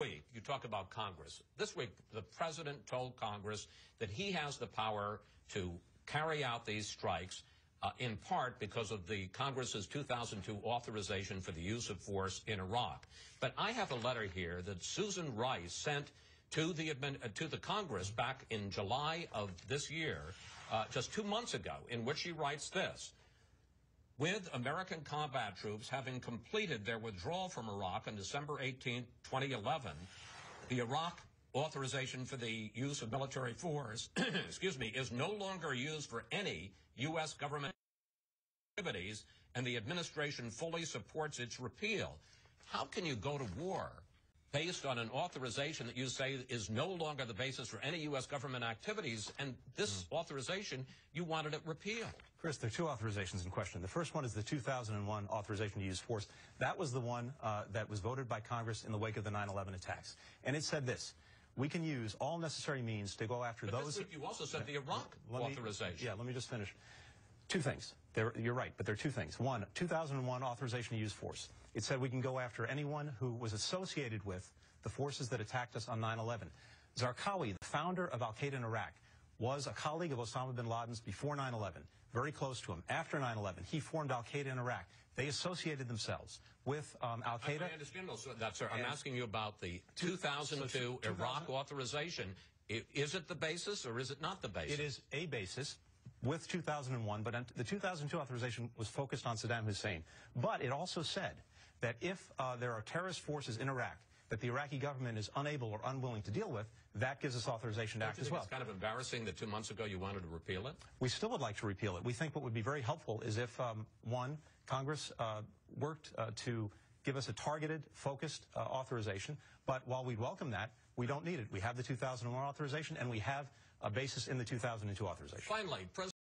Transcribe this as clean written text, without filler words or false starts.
week, you talk about Congress. This week, the president told Congress that he has the power to carry out these strikes, in part because of the Congress's 2002 authorization for the use of force in Iraq. But I have a letter here that Susan Rice sent to the Congress back in July of this year, just 2 months ago, in which she writes this: with American combat troops having completed their withdrawal from Iraq on December 18, 2011, the Iraq authorization for the use of military force, is no longer used for any U.S. government activities, and the administration fully supports its repeal. How can you go to war based on an authorization that you say is no longer the basis for any U.S. government activities, and this authorization, you wanted it repealed? Chris, there are two authorizations in question. The first one is the 2001 authorization to use force. That was the one that was voted by Congress in the wake of the 9/11 attacks. And it said this: we can use all necessary means to go after those. This week you also said the Iraq authorization. Let me just finish. Two things. You're right, but there are two things. One, 2001 authorization to use force. It said we can go after anyone who was associated with the forces that attacked us on 9/11. Zarqawi, the founder of al-Qaeda in Iraq, was a colleague of Osama bin Laden's before 9/11, very close to him. After 9/11, he formed al-Qaeda in Iraq. They associated themselves with al-Qaeda. I understand that, sir. I'm asking you about the 2002 Iraq authorization. Is it the basis or is it not the basis? It is a basis with 2001, but the 2002 authorization was focused on Saddam Hussein. But it also said that if there are terrorist forces in Iraq that the Iraqi government is unable or unwilling to deal with, that gives us authorization to act as well. It's kind of embarrassing that 2 months ago you wanted to repeal it? We still would like to repeal it. We think what would be very helpful is if, one, Congress worked to give us a targeted, focused authorization. But while we welcome that, we don't need it. We have the 2001 authorization, and we have a basis in the 2002 authorization. Finally,